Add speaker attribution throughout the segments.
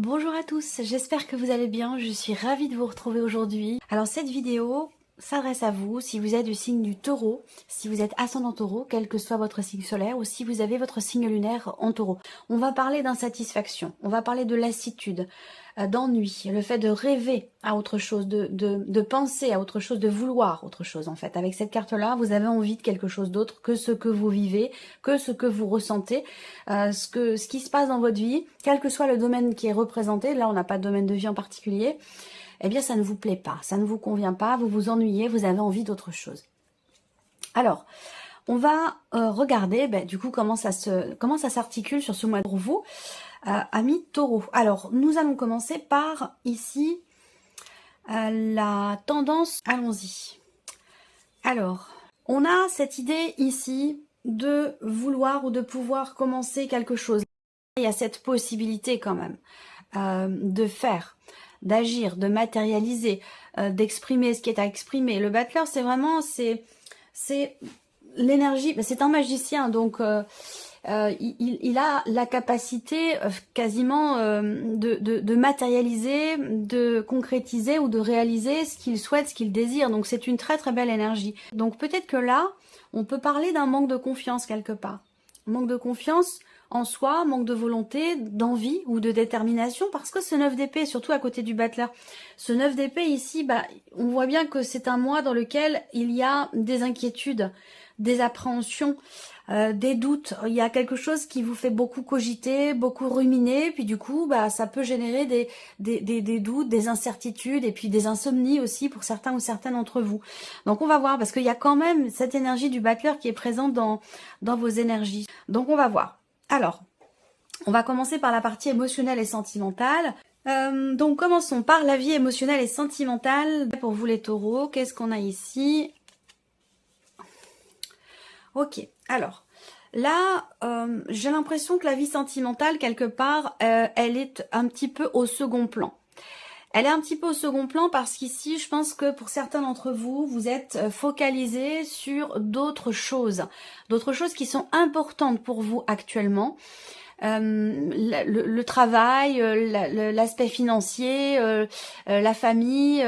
Speaker 1: Bonjour à tous, j'espère que vous allez bien, je suis ravie de vous retrouver aujourd'hui. Alors cette vidéo s'adresse à vous si vous êtes du signe du taureau, si vous êtes ascendant taureau, quel que soit votre signe solaire, ou si vous avez votre signe lunaire en taureau. On va parler d'insatisfaction, on va parler de lassitude, d'ennui, le fait de rêver à autre chose, de penser à autre chose, de vouloir autre chose en fait. Avec cette carte-là, vous avez envie de quelque chose d'autre que ce que vous vivez, que ce que vous ressentez, ce qui se passe dans votre vie, quel que soit le domaine qui est représenté. Là, on n'a pas de domaine de vie en particulier. Eh bien, ça ne vous plaît pas, ça ne vous convient pas, vous vous ennuyez, vous avez envie d'autre chose. Alors, on va regarder du coup comment ça s'articule sur ce mois pour vous, amis taureaux. Alors, nous allons commencer par ici la tendance. Allons-y. Alors, on a cette idée ici de vouloir ou de pouvoir commencer quelque chose. Il y a cette possibilité quand même de faire, d'agir, de matérialiser, d'exprimer ce qui est à exprimer. Le battleur, c'est vraiment, c'est l'énergie, c'est un magicien, donc il a la capacité quasiment de matérialiser, de concrétiser ou de réaliser ce qu'il souhaite, ce qu'il désire. Donc c'est une très très belle énergie. Donc peut-être que là, on peut parler d'un manque de confiance quelque part. Manque de confiance en soi, manque de volonté, d'envie ou de détermination, parce que ce 9 d'épée, surtout à côté du battleur, ce 9 d'épée ici, on voit bien que c'est un mois dans lequel il y a des inquiétudes, des appréhensions, des doutes. Il y a quelque chose qui vous fait beaucoup cogiter, beaucoup ruminer, puis du coup, ça peut générer des doutes, des incertitudes, et puis des insomnies aussi pour certains ou certaines d'entre vous. Donc on va voir, parce qu'il y a quand même cette énergie du battleur qui est présente dans vos énergies. Donc on va voir. Alors, on va commencer par la partie émotionnelle et sentimentale. Donc commençons par la vie émotionnelle et sentimentale. Pour vous les taureaux, qu'est-ce qu'on a ici? Ok, alors, là, j'ai l'impression que la vie sentimentale, quelque part, elle est un petit peu au second plan. Elle est un petit peu au second plan parce qu'ici, je pense que pour certains d'entre vous, vous êtes focalisés sur d'autres choses qui sont importantes pour vous actuellement. Le travail, l'aspect financier, la famille,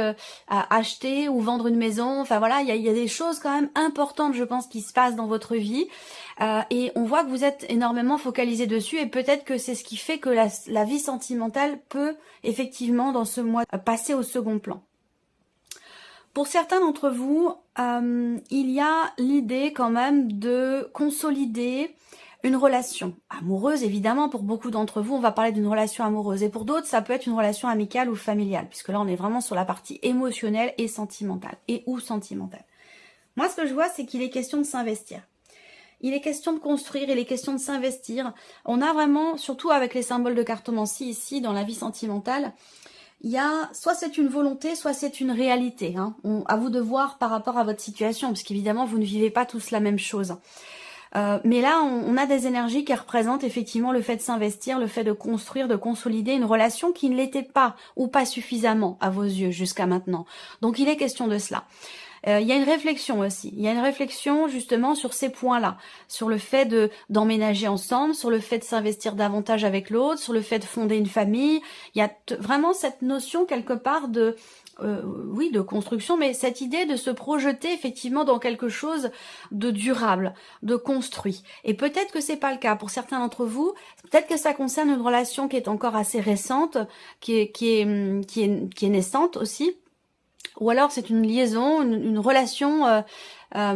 Speaker 1: acheter ou vendre une maison, enfin voilà, il y a des choses quand même importantes, je pense, qui se passent dans votre vie. Et on voit que vous êtes énormément focalisé dessus, et peut-être que c'est ce qui fait que la vie sentimentale peut effectivement dans ce mois passer au second plan. Pour certains d'entre vous, il y a l'idée quand même de consolider une relation amoureuse. Évidemment, pour beaucoup d'entre vous, on va parler d'une relation amoureuse, et pour d'autres, ça peut être une relation amicale ou familiale, puisque là, on est vraiment sur la partie émotionnelle et sentimentale, ou sentimentale. Moi, ce que je vois, c'est qu'il est question de s'investir. Il est question de construire, il est question de s'investir. On a vraiment, surtout avec les symboles de cartomancie ici, dans la vie sentimentale, il y a, soit c'est une volonté, soit c'est une réalité. À vous de voir par rapport à votre situation, parce qu'évidemment, vous ne vivez pas tous la même chose. Mais là, on a des énergies qui représentent effectivement le fait de s'investir, le fait de construire, de consolider une relation qui ne l'était pas, ou pas suffisamment à vos yeux jusqu'à maintenant. Donc il est question de cela. Il y a une réflexion aussi, il y a une réflexion justement sur ces points-là, sur le fait d'emménager ensemble, sur le fait de s'investir davantage avec l'autre, sur le fait de fonder une famille. Il y a vraiment cette notion quelque part de construction, mais cette idée de se projeter effectivement dans quelque chose de durable, de construit. Et peut-être que c'est pas le cas pour certains d'entre vous. Peut-être que ça concerne une relation qui est encore assez récente, qui est naissante aussi. Ou alors c'est une liaison, une relation, ça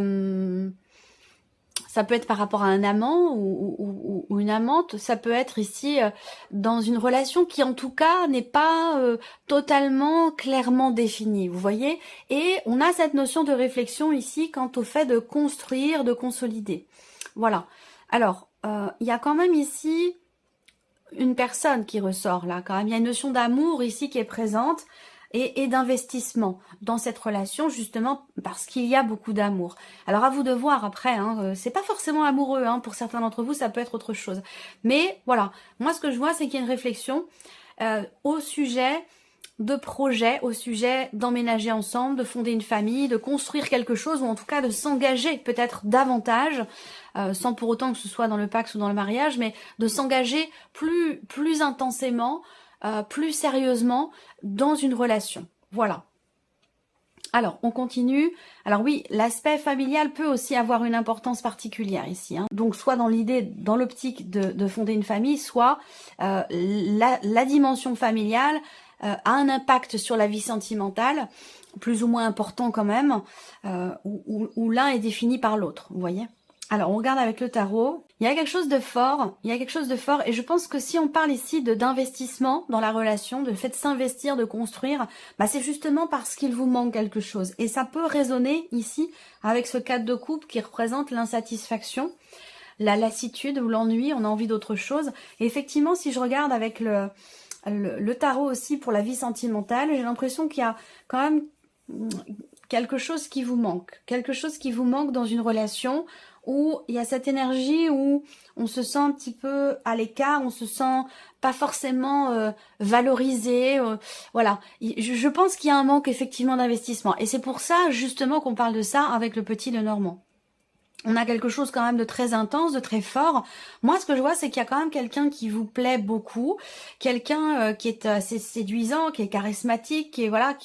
Speaker 1: peut être par rapport à un amant ou une amante, ça peut être ici dans une relation qui en tout cas n'est pas totalement clairement définie, vous voyez. Et on a cette notion de réflexion ici quant au fait de construire, de consolider. Voilà. Alors, il y a quand même ici une personne qui ressort là, quand même. Il y a une notion d'amour ici qui est présente. Et d'investissement dans cette relation, justement parce qu'il y a beaucoup d'amour. Alors à vous de voir après, c'est pas forcément amoureux, pour certains d'entre vous ça peut être autre chose. Mais voilà, moi ce que je vois c'est qu'il y a une réflexion au sujet de projet, au sujet d'emménager ensemble, de fonder une famille, de construire quelque chose, ou en tout cas de s'engager peut-être davantage, sans pour autant que ce soit dans le Pacs ou dans le mariage, mais de s'engager plus intensément plus sérieusement dans une relation. Voilà. Alors, on continue. Alors oui, l'aspect familial peut aussi avoir une importance particulière ici, hein. Donc, soit dans l'idée, dans l'optique de fonder une famille, soit la dimension familiale a un impact sur la vie sentimentale, plus ou moins important quand même, où l'un est défini par l'autre, vous voyez. Alors, on regarde avec le tarot. Il y a quelque chose de fort, et je pense que si on parle ici d'investissement dans la relation, de fait de s'investir, de construire, bah c'est justement parce qu'il vous manque quelque chose. Et ça peut résonner ici avec ce cadre de couple qui représente l'insatisfaction, la lassitude ou l'ennui, on a envie d'autre chose. Et effectivement, si je regarde avec le tarot aussi pour la vie sentimentale, j'ai l'impression qu'il y a quand même quelque chose qui vous manque dans une relation où il y a cette énergie où on se sent un petit peu à l'écart, on se sent pas forcément valorisé, voilà. Je pense qu'il y a un manque effectivement d'investissement et c'est pour ça justement qu'on parle de ça avec le petit Lenormand. On a quelque chose quand même de très intense, de très fort. Moi, ce que je vois, c'est qu'il y a quand même quelqu'un qui vous plaît beaucoup, quelqu'un qui est assez séduisant, qui est charismatique, qui est voilà,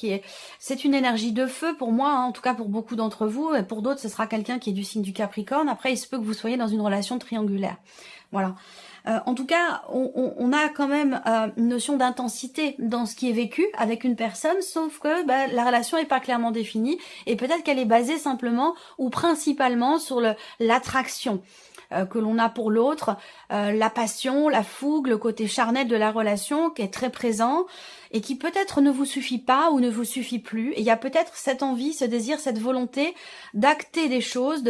Speaker 1: c'est une énergie de feu pour moi, hein, en tout cas pour beaucoup d'entre vous. Et pour d'autres, ce sera quelqu'un qui est du signe du Capricorne. Après, il se peut que vous soyez dans une relation triangulaire. Voilà. En tout cas, on a quand même une notion d'intensité dans ce qui est vécu avec une personne, sauf que la relation n'est pas clairement définie et peut-être qu'elle est basée simplement ou principalement sur l'attraction que l'on a pour l'autre, la passion, la fougue, le côté charnel de la relation qui est très présent et qui peut-être ne vous suffit pas ou ne vous suffit plus. Et il y a peut-être cette envie, ce désir, cette volonté d'acter des choses,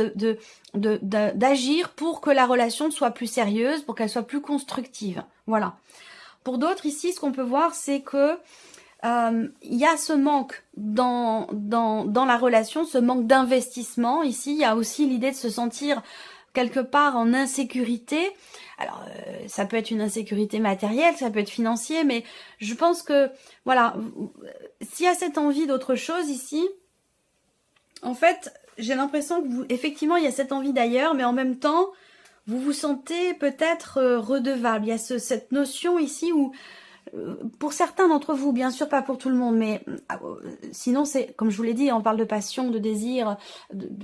Speaker 1: d'agir pour que la relation soit plus sérieuse, pour qu'elle soit plus constructive. Voilà. Pour d'autres ici, ce qu'on peut voir, c'est que il y a ce manque dans la relation, ce manque d'investissement. Ici, il y a aussi l'idée de se sentir quelque part en insécurité. Alors, ça peut être une insécurité matérielle, ça peut être financier, mais je pense que, voilà, s'il y a cette envie d'autre chose ici, en fait, j'ai l'impression que effectivement, il y a cette envie d'ailleurs, mais en même temps, vous vous sentez peut-être redevable. Il y a cette notion ici où, pour certains d'entre vous, bien sûr pas pour tout le monde, mais sinon c'est, comme je vous l'ai dit, on parle de passion, de désir,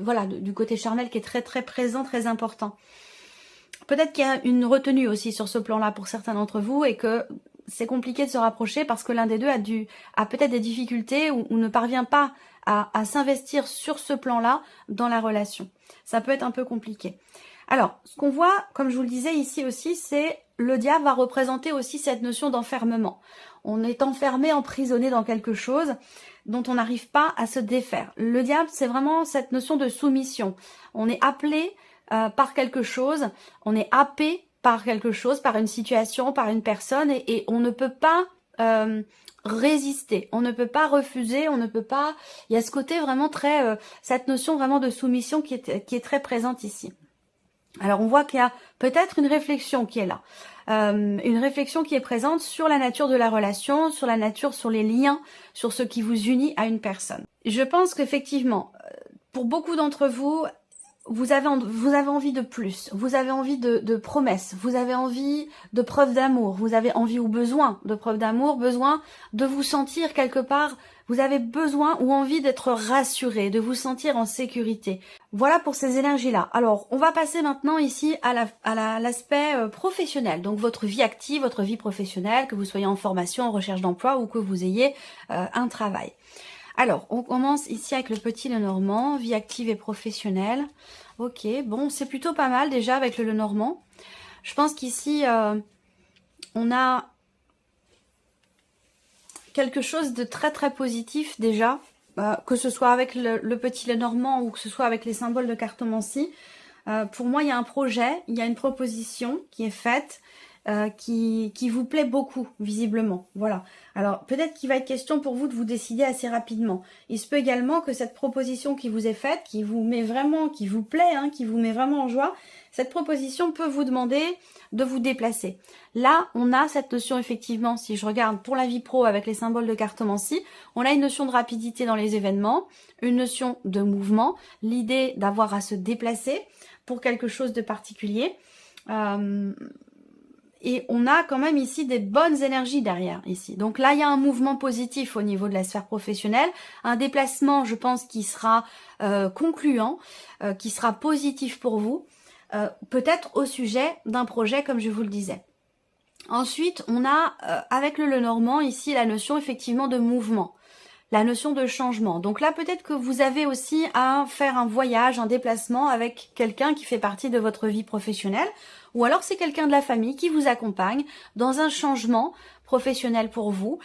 Speaker 1: voilà, du côté charnel qui est très très présent, très important. Peut-être qu'il y a une retenue aussi sur ce plan-là pour certains d'entre vous et que c'est compliqué de se rapprocher parce que l'un des deux a peut-être des difficultés ou ne parvient pas à s'investir sur ce plan-là dans la relation. Ça peut être un peu compliqué. Alors, ce qu'on voit, comme je vous le disais ici aussi, c'est le diable va représenter aussi cette notion d'enfermement. On est enfermé, emprisonné dans quelque chose dont on n'arrive pas à se défaire. Le diable, c'est vraiment cette notion de soumission. On est appelé par quelque chose, on est happé par quelque chose, par une situation, par une personne, et on ne peut pas résister, on ne peut pas refuser, on ne peut pas... Il y a ce côté vraiment très... cette notion vraiment de soumission qui est très présente ici. Alors on voit qu'il y a peut-être une réflexion qui est là, une réflexion qui est présente sur la nature de la relation, sur la nature, sur les liens, sur ce qui vous unit à une personne. Je pense qu'effectivement, pour beaucoup d'entre vous, vous avez envie de plus, vous avez envie de promesses, vous avez envie de preuves d'amour, vous avez envie ou besoin de preuves d'amour, besoin de vous sentir quelque part, vous avez besoin ou envie d'être rassuré, de vous sentir en sécurité. Voilà pour ces énergies-là. Alors, on va passer maintenant ici à l'aspect professionnel, donc votre vie active, votre vie professionnelle, que vous soyez en formation, en recherche d'emploi ou que vous ayez un travail. Alors, on commence ici avec le petit Lenormand, vie active et professionnelle. Ok, bon, c'est plutôt pas mal déjà avec le Lenormand. Je pense qu'ici, on a quelque chose de très très positif déjà, que ce soit avec le petit Lenormand ou que ce soit avec les symboles de cartomancie. Pour moi, il y a un projet, il y a une proposition qui est faite, qui vous plaît beaucoup, visiblement. Voilà. Alors, peut-être qu'il va être question pour vous de vous décider assez rapidement. Il se peut également que cette proposition qui vous est faite, qui vous met vraiment, qui vous plaît, hein, qui vous met vraiment en joie, cette proposition peut vous demander de vous déplacer. Là, on a cette notion, effectivement, si je regarde pour la vie pro avec les symboles de cartomancie, on a une notion de rapidité dans les événements, une notion de mouvement, l'idée d'avoir à se déplacer pour quelque chose de particulier. et on a quand même ici des bonnes énergies derrière ici. Donc là, il y a un mouvement positif au niveau de la sphère professionnelle, un déplacement, je pense, qui sera concluant, qui sera positif pour vous, peut-être au sujet d'un projet, comme je vous le disais. Ensuite, on a, avec le Lenormand, ici, la notion effectivement de mouvement, la notion de changement. Donc là, peut-être que vous avez aussi à faire un voyage, un déplacement avec quelqu'un qui fait partie de votre vie professionnelle, ou alors c'est quelqu'un de la famille qui vous accompagne dans un changement professionnel pour vous,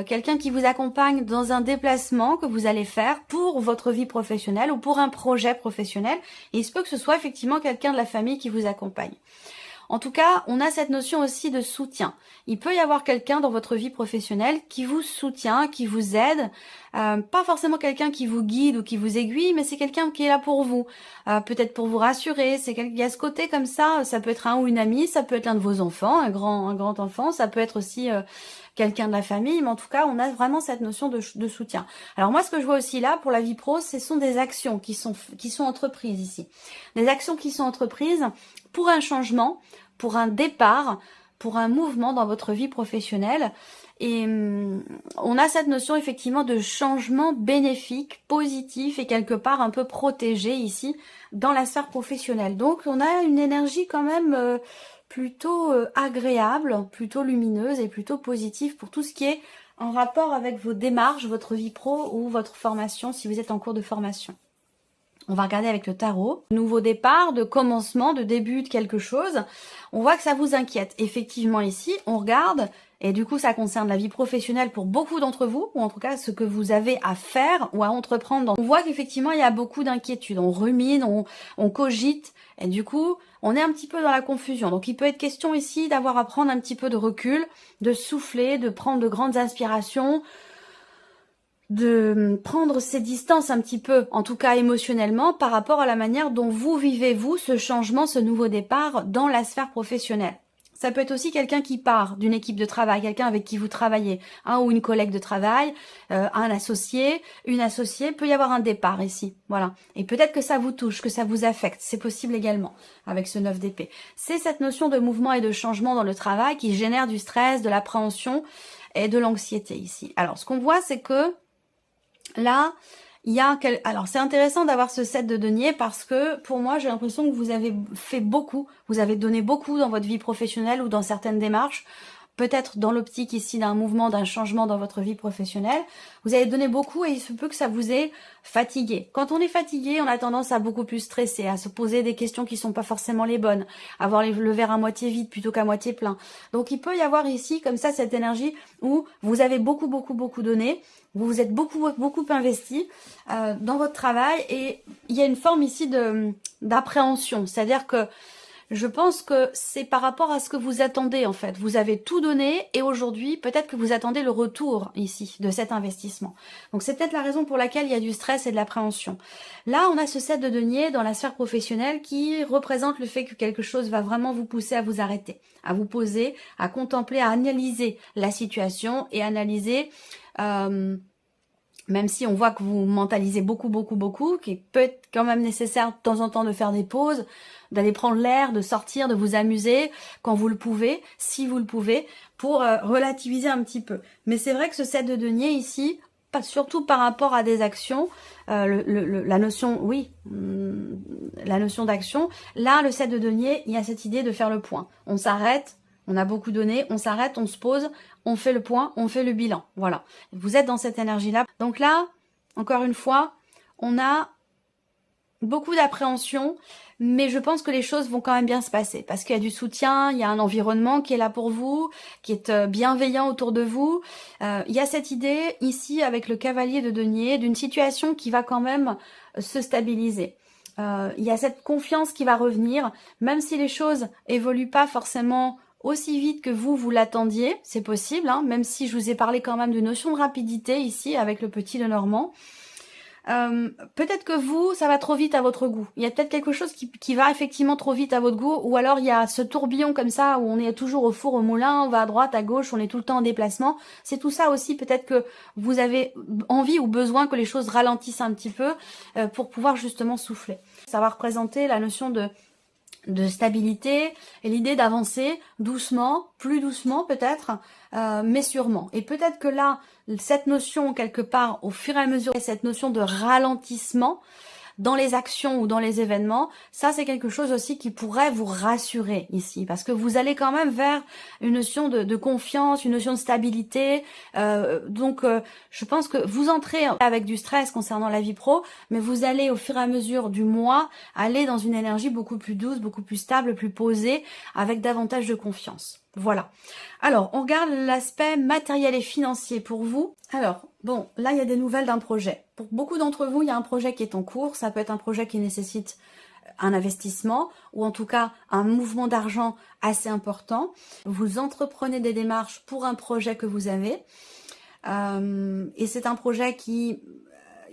Speaker 1: quelqu'un qui vous accompagne dans un déplacement que vous allez faire pour votre vie professionnelle ou pour un projet professionnel. Et il se peut que ce soit effectivement quelqu'un de la famille qui vous accompagne. En tout cas, on a cette notion aussi de soutien. Il peut y avoir quelqu'un dans votre vie professionnelle qui vous soutient, qui vous aide. Pas forcément quelqu'un qui vous guide ou qui vous aiguille, mais c'est quelqu'un qui est là pour vous. Peut-être pour vous rassurer. Il y a ce côté comme ça. Ça peut être un ou une amie, ça peut être l'un de vos enfants, un grand enfant. Ça peut être aussi quelqu'un de la famille. Mais en tout cas, on a vraiment cette notion de soutien. Alors moi, ce que je vois aussi là pour la vie pro, ce sont des actions qui sont entreprises ici. Des actions qui sont entreprises pour un changement, pour un départ, pour un mouvement dans votre vie professionnelle. Et on a cette notion effectivement de changement bénéfique, positif et quelque part un peu protégé ici dans la sphère professionnelle. Donc on a une énergie quand même plutôt agréable, plutôt lumineuse et plutôt positive pour tout ce qui est en rapport avec vos démarches, votre vie pro ou votre formation si vous êtes en cours de formation. On va regarder avec le tarot. Nouveau départ, de commencement, de début de quelque chose. On voit que ça vous inquiète. Effectivement ici, on regarde, et du coup ça concerne la vie professionnelle pour beaucoup d'entre vous, ou en tout cas ce que vous avez à faire ou à entreprendre. On voit qu'effectivement il y a beaucoup d'inquiétudes. On rumine, on cogite, et du coup on est un petit peu dans la confusion. Donc il peut être question ici d'avoir à prendre un petit peu de recul, de souffler, de prendre de grandes inspirations, de prendre ses distances un petit peu, en tout cas émotionnellement, par rapport à la manière dont vous vivez, vous, ce changement, ce nouveau départ dans la sphère professionnelle. Ça peut être aussi quelqu'un qui part d'une équipe de travail, quelqu'un avec qui vous travaillez, ou une collègue de travail, un associé, une associée, peut y avoir un départ ici, voilà. Et peut-être que ça vous touche, que ça vous affecte, c'est possible également, avec ce 9 d'épée. C'est cette notion de mouvement et de changement dans le travail qui génère du stress, de l'appréhension et de l'anxiété ici. Alors, ce qu'on voit, c'est que là, alors c'est intéressant d'avoir ce 7 de denier parce que pour moi j'ai l'impression que vous avez fait beaucoup, vous avez donné beaucoup dans votre vie professionnelle ou dans certaines démarches, peut-être dans l'optique ici d'un mouvement, d'un changement dans votre vie professionnelle. Vous avez donné beaucoup et il se peut que ça vous ait fatigué. Quand on est fatigué, on a tendance à beaucoup plus stresser, à se poser des questions qui sont pas forcément les bonnes, avoir le verre à moitié vide plutôt qu'à moitié plein. Donc il peut y avoir ici comme ça cette énergie où vous avez beaucoup donné, vous vous êtes beaucoup investi dans votre travail et il y a une forme ici d'appréhension, c'est-à-dire que je pense que c'est par rapport à ce que vous attendez en fait. Vous avez tout donné et aujourd'hui, peut-être que vous attendez le retour ici de cet investissement. Donc c'est peut-être la raison pour laquelle il y a du stress et de l'appréhension. Là, on a ce 7 de denier dans la sphère professionnelle qui représente le fait que quelque chose va vraiment vous pousser à vous arrêter, à vous poser, à contempler, à analyser la situation et analyser... même si on voit que vous mentalisez beaucoup, qu'il peut être quand même nécessaire de temps en temps de faire des pauses, d'aller prendre l'air, de sortir, de vous amuser quand vous le pouvez, si vous le pouvez, pour relativiser un petit peu. Mais c'est vrai que ce 7 de denier ici, surtout par rapport à des actions, la notion, la notion d'action, là le 7 de denier, il y a cette idée de faire le point. On s'arrête. On a beaucoup donné, on s'arrête, on se pose, on fait le point, on fait le bilan. Voilà. Vous êtes dans cette énergie-là. Donc là, encore une fois, on a beaucoup d'appréhension, mais je pense que les choses vont quand même bien se passer parce qu'il y a du soutien, il y a un environnement qui est là pour vous, qui est bienveillant autour de vous. Il y a cette idée ici avec le cavalier de denier d'une situation qui va quand même se stabiliser. Il y a cette confiance qui va revenir, même si les choses évoluent pas forcément aussi vite que vous l'attendiez, c'est possible, hein, même si je vous ai parlé quand même de notion de rapidité ici avec le petit Lenormand. Peut-être que vous, ça va trop vite à votre goût. Il y a peut-être quelque chose qui va effectivement trop vite à votre goût, ou alors il y a ce tourbillon comme ça où on est toujours au four au moulin, on va à droite, à gauche, on est tout le temps en déplacement. C'est tout ça aussi, peut-être que vous avez envie ou besoin que les choses ralentissent un petit peu pour pouvoir justement souffler. Ça va représenter la notion de stabilité et l'idée d'avancer doucement, plus doucement peut-être, mais sûrement. Et peut-être que là, cette notion quelque part, au fur et à mesure, cette notion de ralentissement dans les actions ou dans les événements, ça c'est quelque chose aussi qui pourrait vous rassurer ici, parce que vous allez quand même vers une notion de confiance, une notion de stabilité, donc je pense que vous entrez avec du stress concernant la vie pro, mais vous allez au fur et à mesure du mois aller dans une énergie beaucoup plus douce, beaucoup plus stable, plus posée, avec davantage de confiance. Voilà. Alors, on regarde l'aspect matériel et financier pour vous. Alors, bon, là, il y a des nouvelles d'un projet. Pour beaucoup d'entre vous, il y a un projet qui est en cours. Ça peut être un projet qui nécessite un investissement ou en tout cas un mouvement d'argent assez important. Vous entreprenez des démarches pour un projet que vous avez. Et c'est un projet qui...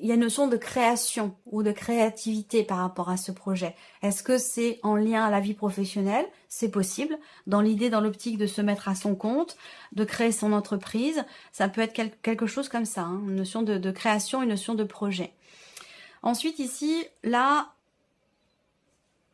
Speaker 1: Il y a une notion de création ou de créativité par rapport à ce projet. Est-ce que c'est en lien à la vie professionnelle? C'est possible. Dans l'idée, dans l'optique de se mettre à son compte, de créer son entreprise, ça peut être quelque chose comme ça, hein, une notion de création, une notion de projet. Ensuite ici, là,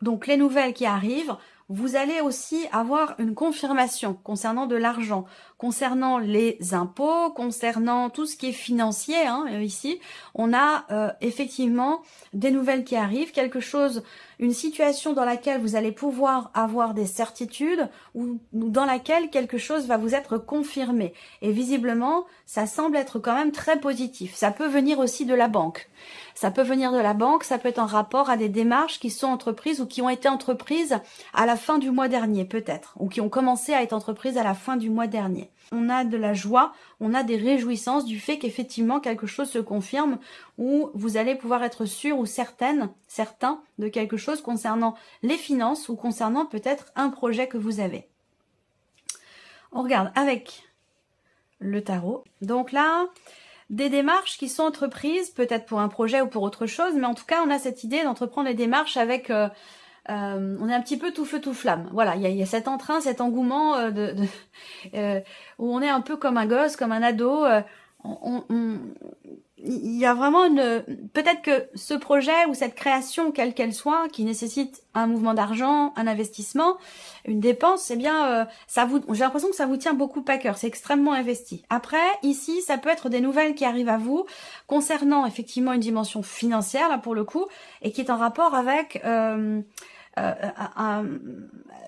Speaker 1: donc les nouvelles qui arrivent, vous allez aussi avoir une confirmation concernant de l'argent, concernant les impôts, concernant tout ce qui est financier. Hein, ici, on a effectivement des nouvelles qui arrivent, quelque chose, une situation dans laquelle vous allez pouvoir avoir des certitudes ou dans laquelle quelque chose va vous être confirmé. Et visiblement, ça semble être quand même très positif. Ça peut venir aussi de la banque. Ça peut venir de la banque, ça peut être en rapport à des démarches qui sont entreprises ou qui ont été entreprises à la fin du mois dernier peut-être, ou qui ont commencé à être entreprises à la fin du mois dernier. On a de la joie, on a des réjouissances du fait qu'effectivement quelque chose se confirme, ou vous allez pouvoir être sûr ou certains de quelque chose concernant les finances ou concernant peut-être un projet que vous avez. On regarde avec le tarot. Donc là... des démarches qui sont entreprises, peut-être pour un projet ou pour autre chose, mais en tout cas, on a cette idée d'entreprendre des démarches avec... on est un petit peu tout feu, tout flamme. Voilà, il y a cet entrain, cet engouement où on est un peu comme un gosse, comme un ado. Il y a vraiment une... Peut-être que ce projet ou cette création, quelle qu'elle soit, qui nécessite un mouvement d'argent, un investissement, une dépense, eh bien, j'ai l'impression que ça vous tient beaucoup à cœur. C'est extrêmement investi. Après, ici, ça peut être des nouvelles qui arrivent à vous concernant effectivement une dimension financière, là, pour le coup, et qui est en rapport avec...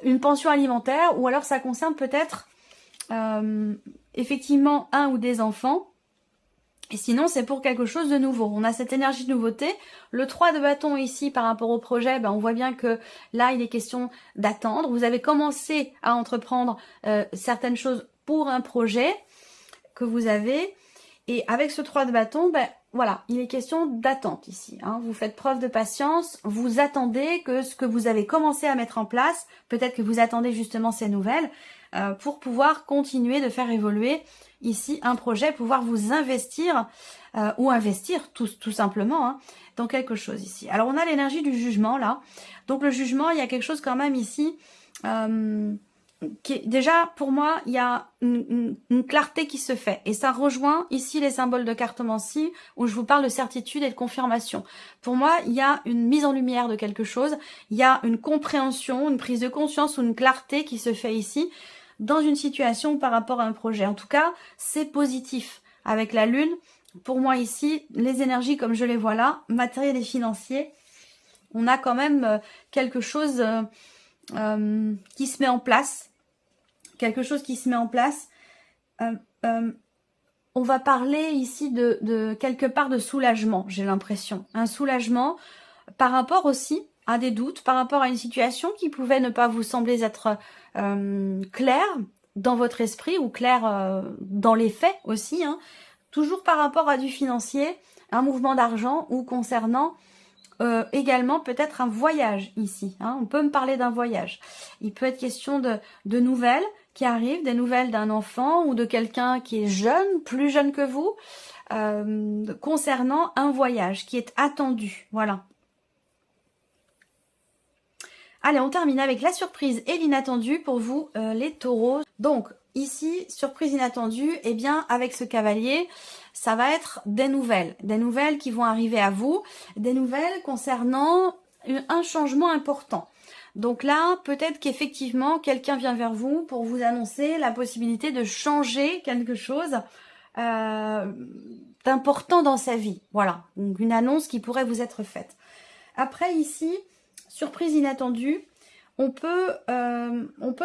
Speaker 1: une pension alimentaire, ou alors ça concerne peut-être effectivement un ou des enfants, et sinon c'est pour quelque chose de nouveau. On a cette énergie de nouveauté. Le 3 de bâton ici par rapport au projet, on voit bien que là il est question d'attendre. Vous avez commencé à entreprendre certaines choses pour un projet que vous avez, et avec ce 3 de bâton, voilà, il est question d'attente ici. Hein. Vous faites preuve de patience, vous attendez que ce que vous avez commencé à mettre en place, peut-être que vous attendez justement ces nouvelles, pour pouvoir continuer de faire évoluer ici un projet, pouvoir vous investir, ou investir tout simplement, hein, dans quelque chose ici. Alors on a l'énergie du jugement là. Donc le jugement, il y a quelque chose quand même ici... déjà, pour moi, il y a une clarté qui se fait. Et ça rejoint ici les symboles de cartomancie où je vous parle de certitude et de confirmation. Pour moi, il y a une mise en lumière de quelque chose. Il y a une compréhension, une prise de conscience ou une clarté qui se fait ici dans une situation par rapport à un projet. En tout cas, c'est positif. Avec la lune, pour moi ici, les énergies comme je les vois là, matériel et financier, on a quand même quelque chose qui se met en place. Quelque chose qui se met en place. On va parler ici de quelque part de soulagement, j'ai l'impression. Un soulagement par rapport aussi à des doutes, par rapport à une situation qui pouvait ne pas vous sembler être claire dans votre esprit ou claire dans les faits aussi. Hein. Toujours par rapport à du financier, un mouvement d'argent ou concernant également peut-être un voyage ici. Hein. On peut me parler d'un voyage. Il peut être question de nouvelles qui arrivent, des nouvelles d'un enfant ou de quelqu'un qui est jeune, plus jeune que vous, concernant un voyage qui est attendu. Voilà. Allez, on termine avec la surprise et l'inattendu pour vous, les taureaux. Donc, ici, surprise inattendue, eh bien, avec ce cavalier, ça va être des nouvelles qui vont arriver à vous, des nouvelles concernant un changement important. Donc là, peut-être qu'effectivement, quelqu'un vient vers vous pour vous annoncer la possibilité de changer quelque chose d'important dans sa vie. Voilà, donc une annonce qui pourrait vous être faite. Après ici, surprise inattendue, on peut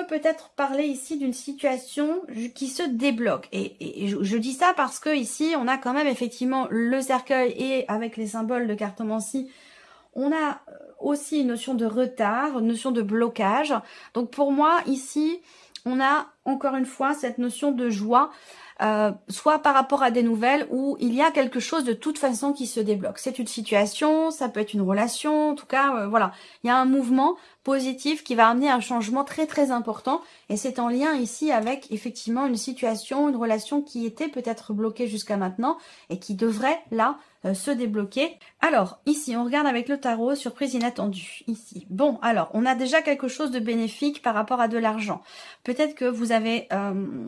Speaker 1: peut-être parler ici d'une situation qui se débloque. Et je dis ça parce que ici, on a quand même effectivement le cercueil et avec les symboles de cartomancie, on a aussi une notion de retard, une notion de blocage. Donc pour moi, ici, on a encore une fois cette notion de joie, soit par rapport à des nouvelles où il y a quelque chose de toute façon qui se débloque. C'est une situation, ça peut être une relation, en tout cas, voilà. Il y a un mouvement positif qui va amener un changement très très important et c'est en lien ici avec effectivement une situation, une relation qui était peut-être bloquée jusqu'à maintenant et qui devrait là se débloquer. Alors ici on regarde avec le tarot, surprise inattendue ici. Bon, alors on a déjà quelque chose de bénéfique par rapport à de l'argent. Peut-être que vous avez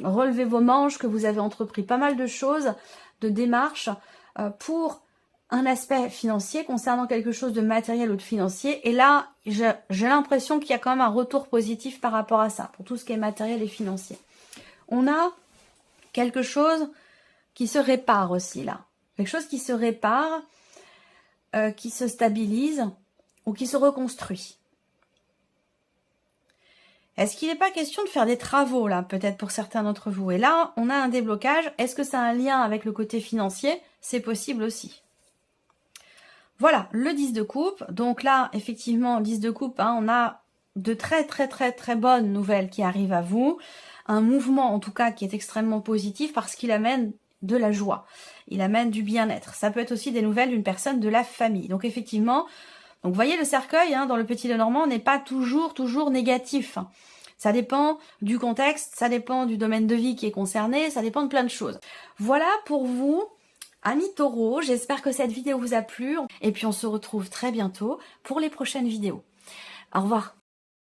Speaker 1: relevé vos manches, que vous avez entrepris pas mal de choses, de démarches pour un aspect financier concernant quelque chose de matériel ou de financier. Et là, j'ai l'impression qu'il y a quand même un retour positif par rapport à ça, pour tout ce qui est matériel et financier. On a quelque chose qui se répare aussi là. Quelque chose qui se répare, qui se stabilise ou qui se reconstruit. Est-ce qu'il n'est pas question de faire des travaux là, peut-être pour certains d'entre vous? Et là, on a un déblocage. Est-ce que ça a un lien avec le côté financier? C'est possible aussi. Voilà, le 10 de coupe. Donc là, effectivement, 10 de coupe, hein, on a de très bonnes nouvelles qui arrivent à vous. Un mouvement, en tout cas, qui est extrêmement positif parce qu'il amène de la joie. Il amène du bien-être. Ça peut être aussi des nouvelles d'une personne de la famille. Donc effectivement, donc vous voyez le cercueil, hein, dans le Petit Lenormand, n'est pas toujours négatif. Ça dépend du contexte, ça dépend du domaine de vie qui est concerné, ça dépend de plein de choses. Voilà pour vous, amis taureaux, j'espère que cette vidéo vous a plu. Et puis on se retrouve très bientôt pour les prochaines vidéos. Au revoir.